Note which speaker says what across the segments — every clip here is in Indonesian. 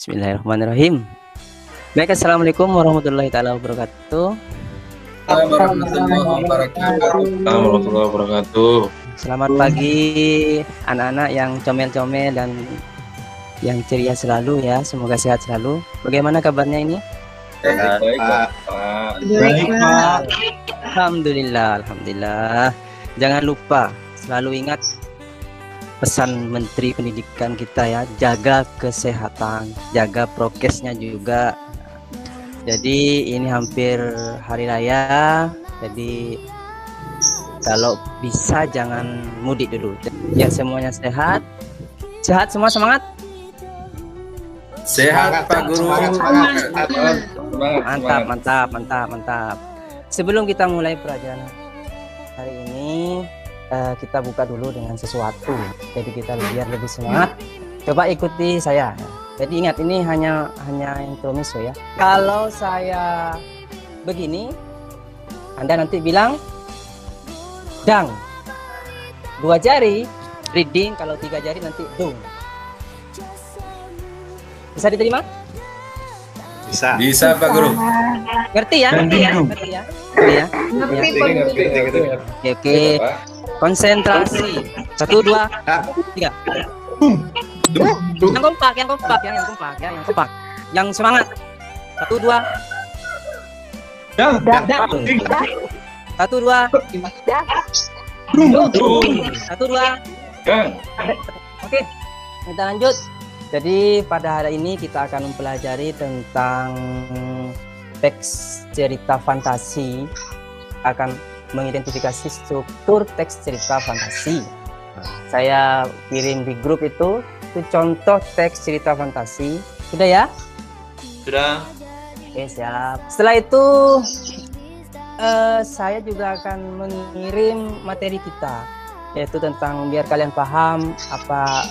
Speaker 1: Bismillahirrahmanirrahim. Baik, assalamualaikum warahmatullahi taala wabarakatuh.
Speaker 2: Warahmatullahi wabarakatuh.
Speaker 1: Selamat pagi anak-anak yang comel-comel dan yang ceria selalu ya. Semoga sehat selalu. Bagaimana kabarnya ini?
Speaker 2: Baik, Pak.
Speaker 3: Baik, Pak.
Speaker 1: Alhamdulillah, alhamdulillah. Jangan lupa selalu ingat pesan Menteri Pendidikan kita ya, jaga kesehatan, jaga prokesnya juga. Jadi ini hampir hari raya, jadi kalau bisa jangan mudik dulu. Ya, semuanya sehat. Sehat semua, semangat.
Speaker 2: Sehat, Pak Guru.
Speaker 1: Mantap. Sebelum kita mulai pelajaran hari ini, kita buka dulu dengan sesuatu. Jadi kita biar lebih semangat. Coba ikuti saya. Jadi ingat, ini hanya intermezzo ya. Kalau saya begini, Anda nanti bilang dang. 2 jari reading, kalau 3 jari nanti dung. Bisa diterima?
Speaker 2: Bisa, Pak Guru.
Speaker 1: Ngerti ya? Ngerti ya? Oke. Konsentrasi. 1, 2, 3. Yang kompak. Yang semangat. 1, 2. 1, 2. 1, 2. Oke, kita lanjut. Jadi pada hari ini kita akan mempelajari tentang teks cerita fantasi. Akan mengidentifikasi struktur teks cerita fantasi. Saya kirim di grup itu contoh teks cerita fantasi. Sudah ya?
Speaker 2: Sudah.
Speaker 1: Oke, siap. Setelah itu saya juga akan mengirim materi kita, yaitu tentang biar kalian paham apa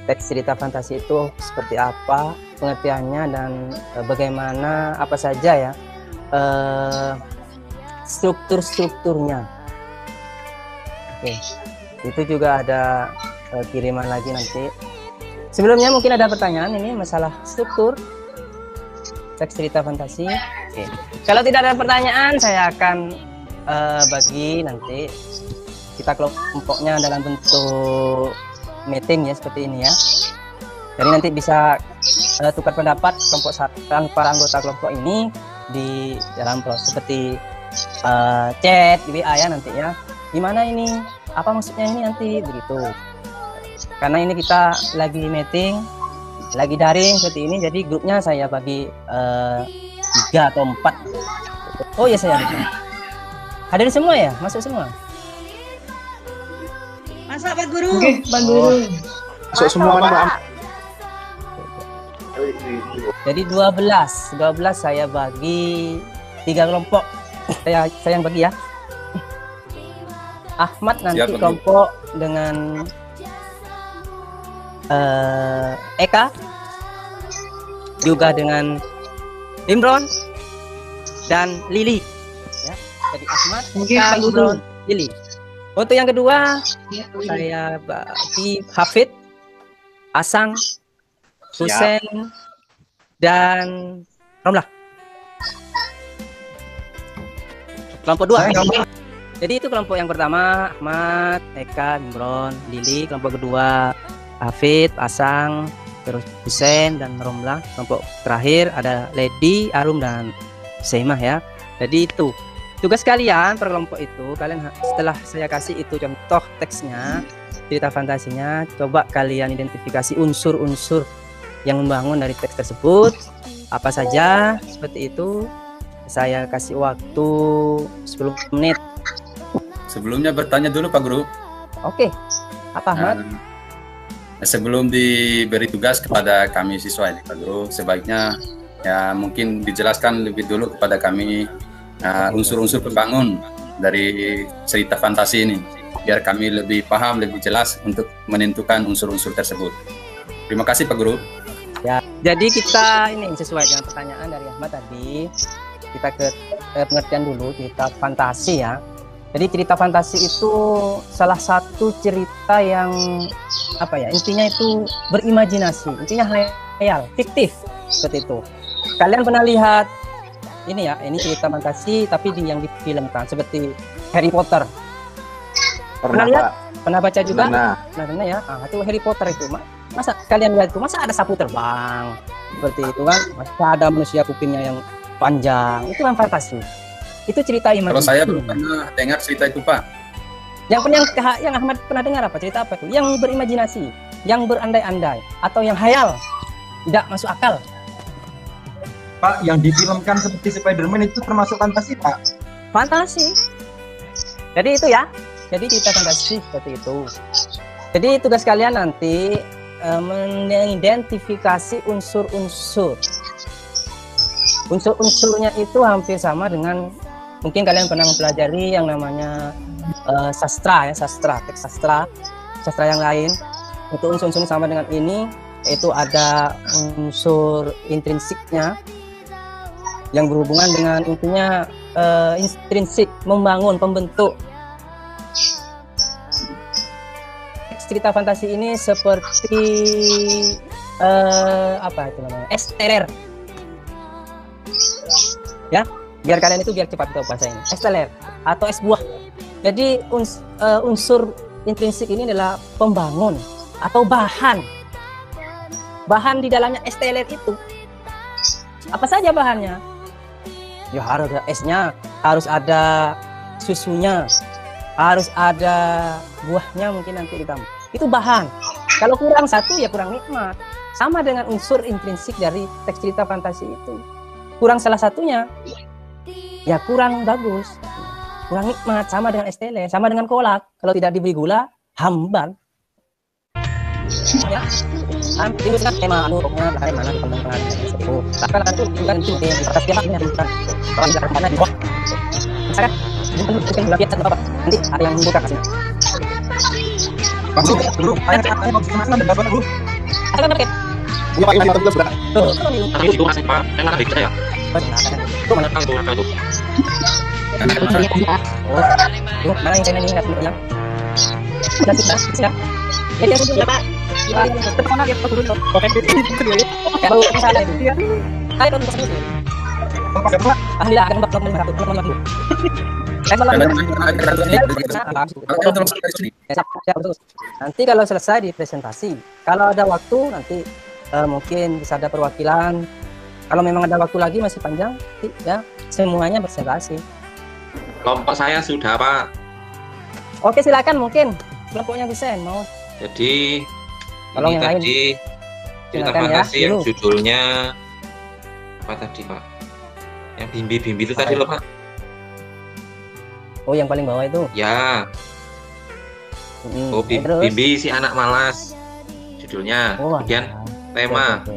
Speaker 1: teks cerita fantasi itu seperti apa pengertiannya dan bagaimana apa saja ya strukturnya. Oke, itu juga ada kiriman lagi nanti. Sebelumnya mungkin ada pertanyaan ini masalah struktur teks cerita fantasi. Oke. Kalau tidak ada pertanyaan, saya akan bagi nanti kita kelompoknya dalam bentuk meeting ya, seperti ini ya. Jadi nanti bisa tukar pendapat kelompok satan para anggota kelompok ini di dalam proses seperti chat di WA ya nanti ya. Gimana ini? Apa maksudnya ini nanti begitu. Karena ini kita lagi meeting, lagi daring seperti ini, jadi grupnya saya bagi 3 atau 4. Oh ya, saya hadir semua ya, masuk semua.
Speaker 3: Masa Pak Guru?
Speaker 4: Oke, Pak Guru. Masuk semua kan, Pak?
Speaker 1: Jadi 12 saya bagi 3 kelompok. Saya yang bagi ya. Ahmad nanti
Speaker 2: Siap,
Speaker 1: kelompok dengan Eka, juga dengan Imron dan Lili. Ya, jadi Ahmad, Eka, Imron, Lili. Untuk yang kedua, saya bagi Hafid, Asang, Husen, dan Romlah. Kelompok 2. Jadi itu kelompok yang pertama, Ahmad, Eka, Imron, Lili. Kelompok kedua, Hafid, Asang, terus Husen, dan Romlah. Kelompok terakhir ada Lady, Arum, dan Seimah ya. Jadi itu tugas kalian per kelompok itu. Kalian setelah saya kasih itu contoh teksnya, cerita fantasinya, coba kalian identifikasi unsur-unsur yang membangun dari teks tersebut. Apa saja seperti itu. Saya kasih waktu 10 menit.
Speaker 2: Sebelumnya bertanya dulu, Pak Guru.
Speaker 1: Oke. Apa, Ahmad?
Speaker 2: Sebelum diberi tugas kepada kami siswa ini, Pak Guru, sebaiknya ya mungkin dijelaskan lebih dulu kepada kami unsur-unsur pembangun dari cerita fantasi ini, biar kami lebih paham, lebih jelas untuk menentukan unsur-unsur tersebut. Terima kasih, Pak Guru.
Speaker 1: Ya, jadi kita ini sesuai dengan pertanyaan dari Ahmad tadi, kita ke pengertian dulu cerita fantasi ya. Jadi cerita fantasi itu salah satu cerita yang apa ya, intinya itu berimajinasi, intinya hayal, fiktif seperti itu. Kalian pernah lihat ini ya, ini cerita fantasi tapi yang difilmkan seperti Harry Potter. Pernah lihat? Pernah baca juga? Pernah ya. Itu Harry Potter itu. Masa kalian lihat itu? Masa ada sapu terbang seperti itu kan? Masa ada manusia kupingnya yang panjang? Itu kan fantasi. Itu cerita imajinasi.
Speaker 2: Kalau saya belum pernah dengar cerita itu, Pak.
Speaker 1: Yang Ahmad pernah dengar apa? Cerita apa itu? Yang berimajinasi, yang berandai-andai, atau yang hayal, tidak masuk akal.
Speaker 4: Pak, yang difilmkan seperti Spider-Man itu termasuk fantasi, Pak?
Speaker 1: Fantasi. Jadi itu ya. Jadi cerita fantasi seperti itu. Jadi tugas kalian nanti mengidentifikasi unsur-unsur. Unsur-unsurnya itu hampir sama dengan mungkin kalian pernah mempelajari yang namanya sastra ya, teks sastra yang lain. Itu unsur-unsurnya sama dengan ini, yaitu ada unsur intrinsiknya yang berhubungan dengan intinya intrinsik, membangun, pembentuk. Cerita fantasi ini seperti apa itu namanya, es teler ya, biar kalian itu biar cepat tahu bahasa ini, es teler atau es buah. Jadi unsur intrinsik ini adalah pembangun atau bahan di dalamnya es teler itu. Apa saja bahannya? Ya harus ada esnya, harus ada susunya, harus ada buahnya mungkin nanti ditambah. Itu bahan. Kalau kurang satu ya kurang nikmat. Sama dengan unsur intrinsik dari teks cerita fantasi itu. Kurang salah satunya ya kurang bagus, kurang nikmat. Sama dengan es teler, sama dengan kolak. Kalau tidak diberi gula, hambar. Ya. Itu kan tema pokoknya mana di pengembangan itu. Tapi nanti bukan itu yang atas dia ini bukan. Kalau tidak karena di bawah. Misalkan bukan gula biasa apa? Nanti ada yang buka kasih.
Speaker 4: Masuk dulu. Ayo masuk ada berapa dulu?
Speaker 1: Ada kan?
Speaker 4: Iya, Pak, ini kita sudah.
Speaker 5: Tapi itu masih Pak, enak beda ya.
Speaker 1: Itu mana
Speaker 5: Itu apa itu?
Speaker 1: Oh, mana yang saya ini nggak bilang? Sudah ya. Ya sudah Pak. Terkona dia turun loh. Kalau misalnya itu ya. Saya turun ke sini. Ahli lah akan bakal melakukan. Nanti kalau selesai di presentasi, kalau ada waktu nanti mungkin bisa ada perwakilan. Kalau memang ada waktu lagi masih panjang, ya semuanya presentasi.
Speaker 5: Kelompok saya sudah Pak.
Speaker 1: Oke silakan mungkin kelompoknya bisa mau.
Speaker 5: Jadi
Speaker 1: Tolong
Speaker 5: ini
Speaker 1: yang
Speaker 5: tadi cerita
Speaker 1: silakan
Speaker 5: fantasi
Speaker 1: ya,
Speaker 5: yang
Speaker 1: dulu.
Speaker 5: judulnya apa tadi Pak? Yang bimbi-bimbi itu tadi loh Pak.
Speaker 1: Oh yang paling bawah itu.
Speaker 5: Ya. Oh
Speaker 1: terus?
Speaker 5: bimbi si anak malas judulnya.
Speaker 1: Oh,
Speaker 5: Kemudian
Speaker 1: oke,
Speaker 5: tema
Speaker 1: oke.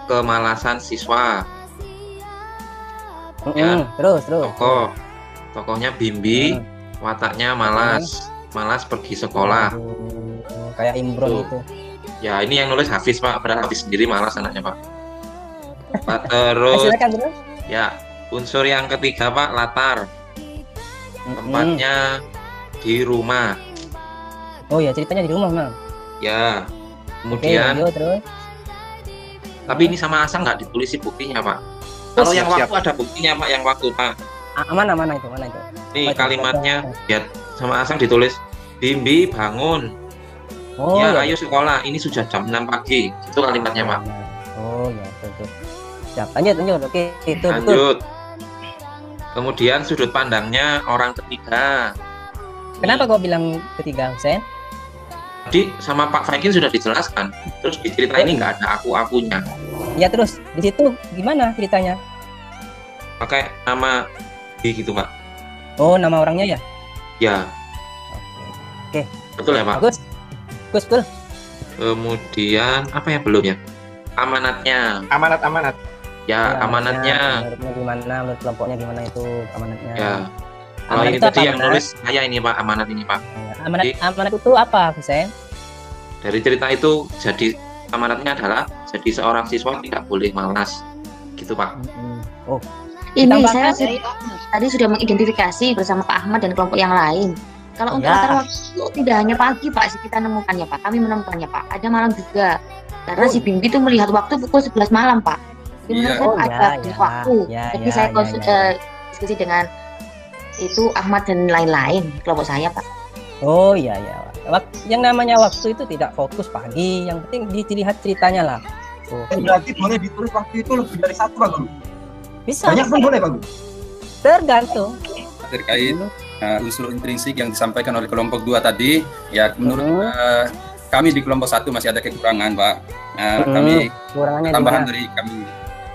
Speaker 5: kemalasan siswa. Ya.
Speaker 1: Terus.
Speaker 5: Tokohnya bimbi, wataknya malas pergi sekolah.
Speaker 1: Kayak Imron gitu.
Speaker 5: Ya ini yang nulis Hafiz Pak, padahal Hafiz sendiri malas anaknya Pak. Terus
Speaker 1: Silakan terus.
Speaker 5: ya unsur yang ketiga Pak, latar. Tempatnya di rumah.
Speaker 1: Oh ya ceritanya di rumah Mang.
Speaker 5: Ya. Kemudian
Speaker 1: Oke, terus.
Speaker 5: tapi ini sama Asang nggak ditulis buktinya Pak. Kalau yang waktu ada buktinya Pak, yang waktu Pak.
Speaker 1: Mana itu?
Speaker 5: Nih kalimatnya lihat sama Asang ditulis Bimbi bangun.
Speaker 1: Oh
Speaker 5: ya,
Speaker 1: ya.
Speaker 5: ayo sekolah. Ini sudah jam 6 pagi. Itu kalimatnya Pak.
Speaker 1: Oh ya betul. Siap, lanjut. Oke, itu betul.
Speaker 5: Lanjut. Kemudian sudut pandangnya orang ketiga.
Speaker 1: Kenapa kau bilang ketiga, Husen?
Speaker 5: Jadi sama Pak Frankin sudah dijelaskan. Terus di cerita ini nggak ada aku-akunya.
Speaker 1: Ya terus di situ gimana ceritanya?
Speaker 5: Pakai nama gitu Pak.
Speaker 1: Oh nama orangnya ya?
Speaker 5: Ya.
Speaker 1: Oke.
Speaker 5: Betul ya Pak.
Speaker 1: Bagus betul.
Speaker 5: Kemudian apa ya belum ya? Amanatnya.
Speaker 4: Amanat.
Speaker 5: Ya, amanatnya.
Speaker 1: Menurutnya gimana? Menurut kelompoknya gimana itu amanatnya?
Speaker 5: Ya. Kalau
Speaker 1: Amanat
Speaker 5: ini
Speaker 1: itu
Speaker 5: tadi
Speaker 1: apa,
Speaker 5: yang
Speaker 1: Amanat?
Speaker 5: nulis saya ini Pak, amanat ini Pak.
Speaker 1: Amanat itu apa, Husen?
Speaker 5: Dari cerita itu jadi amanatnya adalah jadi seorang siswa tidak boleh malas. Gitu Pak.
Speaker 1: Oh.
Speaker 6: Ini
Speaker 1: Ditambahkan
Speaker 6: saya tadi sudah mengidentifikasi bersama Pak Ahmad dan kelompok yang lain. Kalau untuk
Speaker 1: Ya.
Speaker 6: latar waktu tidak hanya pagi Pak, kita nemukannya Pak. Kami menemukannya Pak. Ada malam juga. Karena si Bimbi itu melihat waktu pukul 11 malam, Pak. Gimana
Speaker 2: Iya.
Speaker 6: saya
Speaker 1: Oh,
Speaker 6: ada
Speaker 1: ya,
Speaker 6: waktu.
Speaker 1: ya,
Speaker 6: Jadi
Speaker 1: ya,
Speaker 6: saya
Speaker 1: ya.
Speaker 6: diskusi dengan itu Ahmad dan lain-lain kelompok saya, Pak.
Speaker 1: Oh iya ya. Yang namanya waktu itu tidak fokus pagi, yang penting dilihat ceritanya lah. Tuh.
Speaker 4: Berarti boleh ditulis waktu itu lebih dari 1 Pak Guru.
Speaker 1: Bisa
Speaker 4: Banyak pun boleh Pak Guru.
Speaker 1: tergantung.
Speaker 2: Terkait unsur intrinsik yang disampaikan oleh kelompok 2 tadi, ya menurut kami di kelompok 1 masih ada kekurangan, Pak. Kami
Speaker 1: Kurangannya
Speaker 2: tambahan
Speaker 1: gimana?
Speaker 2: dari kami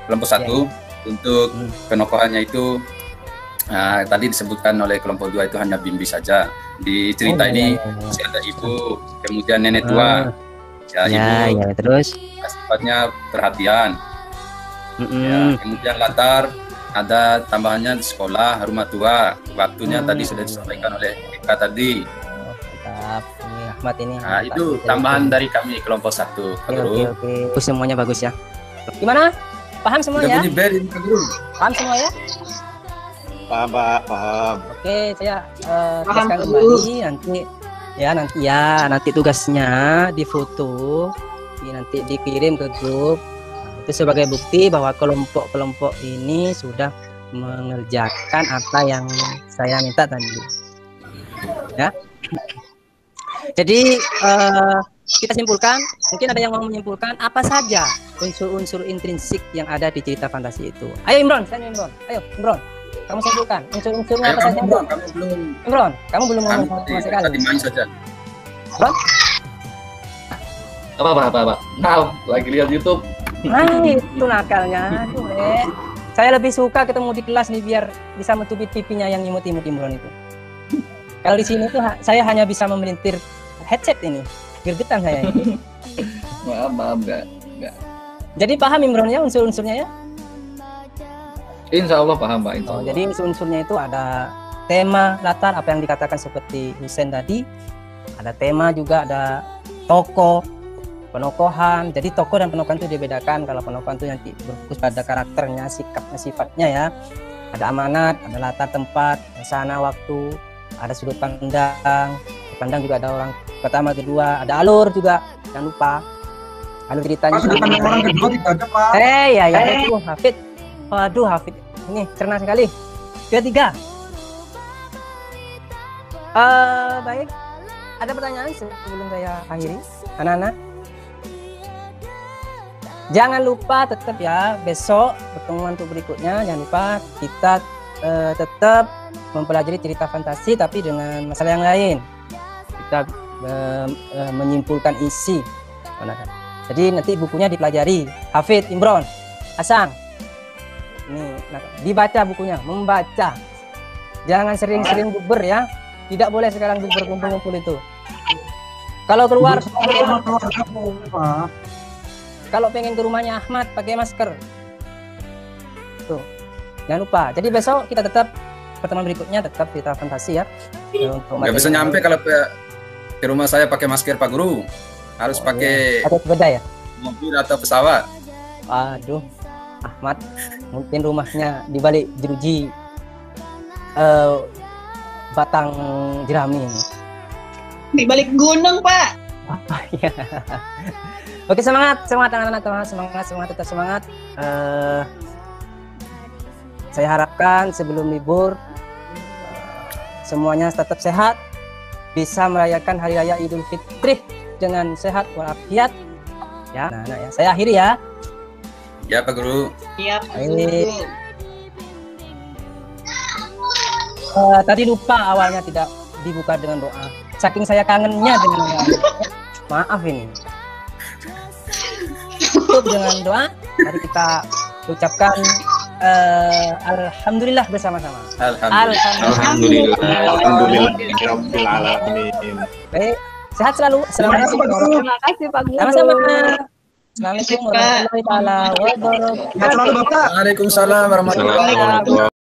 Speaker 2: kelompok 1 untuk penokohannya itu tadi disebutkan oleh kelompok 2 itu hanya Bimbi saja. Di cerita
Speaker 1: Oh,
Speaker 2: ini
Speaker 1: iya, iya.
Speaker 2: masih ada ibu, kemudian nenek tua. Ya,
Speaker 1: Ya,
Speaker 2: ibu
Speaker 1: ya, terus.
Speaker 2: sifatnya perhatian. Ya, kemudian latar ada tambahannya di sekolah, rumah tua. Waktunya tadi sudah disampaikan oleh Eka tadi.
Speaker 1: Oh, mantap. Ini Ahmad ini.
Speaker 2: Nah, itu tambahan dari kami kelompok 1, Pak
Speaker 1: Oke,
Speaker 2: Guru.
Speaker 1: oke. Bagus, semuanya bagus ya. Gimana? Paham semua
Speaker 2: Udah
Speaker 1: ya?
Speaker 2: bunyi bel ini, Pak Guru.
Speaker 1: Paham semua ya?
Speaker 7: Paham, Pak, paham.
Speaker 1: Oke, saya
Speaker 3: Paham,
Speaker 1: tugaskan
Speaker 3: Bu.
Speaker 1: kembali nanti tugasnya difoto, nanti dikirim ke grup. Nah, itu sebagai bukti bahwa kelompok-kelompok ini sudah mengerjakan apa yang saya minta tadi. Ya. Jadi kita simpulkan, mungkin ada yang mau menyimpulkan apa saja unsur-unsur intrinsik yang ada di cerita fantasi itu. Ayo Imron, ayo Imron, kamu simpulkan unsur-unsurnya
Speaker 2: Ayo
Speaker 1: apa saja.
Speaker 2: kamu, Bro, kamu belum
Speaker 1: Imron, kamu belum
Speaker 2: kami
Speaker 1: ngomong sama
Speaker 2: tadi
Speaker 1: sekali.
Speaker 2: main saja.
Speaker 7: Apa? Nah, lagi lihat YouTube.
Speaker 1: Nah, itu nakalnya. Aduh, saya lebih suka ketemu di kelas nih biar bisa mencubit pipinya yang imut-imut Imron itu. Kalau di sini tuh saya hanya bisa memelintir headset ini. Gergetan saya ini.
Speaker 7: Maaf, enggak.
Speaker 1: Jadi paham Imron ya unsur-unsurnya ya?
Speaker 7: Insya Allah paham, Pak. Insya
Speaker 1: Oh,
Speaker 7: Allah.
Speaker 1: jadi unsur-unsurnya itu ada tema, latar, apa yang dikatakan seperti Husein tadi. Ada tema juga, ada tokoh, penokohan. Jadi tokoh dan penokohan itu dibedakan. Kalau penokohan itu nanti berfokus pada karakternya, sikapnya, sifatnya ya. Ada amanat, ada latar tempat, sana waktu, ada sudut pandang juga ada orang pertama, kedua, ada alur juga, jangan lupa. Alur ceritanya.
Speaker 4: Pak, sudut pandang orang kedua tidak ada Pak.
Speaker 1: Ya, itu Hafid. Waduh, Hafid. Ini cerna sekali. Ketiga. Baik. Ada pertanyaan sebelum saya akhiri, anak-anak? Jangan lupa tetap ya, besok pertemuan untuk berikutnya jangan lupa kita tetap mempelajari cerita fantasi tapi dengan masalah yang lain. Kita menyimpulkan isi. Jadi nanti bukunya dipelajari. Hafid, Imron, Hasan. Ini dibaca bukunya, membaca. Jangan sering-sering bukber ya. Tidak boleh sekarang bukber kumpul-kumpul itu. Kalau keluar
Speaker 4: Pak.
Speaker 1: kalau pengen ke rumahnya Ahmad pakai masker. Tuh. Jangan lupa. Jadi besok kita tetap pertemuan berikutnya tetap cerita fantasi ya. Untuk
Speaker 2: Nggak bisa nyampe kalau ke rumah saya pakai masker, Pak Guru. Harus pakai
Speaker 1: atau sepeda ya.
Speaker 2: mobil atau pesawat.
Speaker 1: Aduh, Ahmad mungkin rumahnya di balik jeruji batang jerami ini.
Speaker 3: Di balik gunung, Pak.
Speaker 1: Iya. Oke, semangat anak-anak, semangat, tetap semangat. Saya harapkan sebelum libur semuanya tetap sehat, bisa merayakan hari raya Idul Fitri dengan sehat walafiat. Ya, nah, ya. Saya akhiri ya.
Speaker 2: Ya, Pak Guru.
Speaker 3: Iya, Pak
Speaker 1: Baik.
Speaker 3: Guru.
Speaker 1: Tadi lupa awalnya tidak dibuka dengan doa. Saking saya kangennya dengan doa. Maaf ini. Tutup dengan doa. Mari kita ucapkan alhamdulillah bersama-sama.
Speaker 2: Alhamdulillah.
Speaker 7: Alhamdulillah. Alamin.
Speaker 1: Baik, sehat selalu. Assalamualaikum warahmatullahi
Speaker 6: Terima kasih Pak Guru.
Speaker 1: Sama-sama. Assalamualaikum warahmatullahi wabarakatuh.
Speaker 4: Selamat Bapak.
Speaker 2: Waalaikumsalam warahmatullahi wabarakatuh.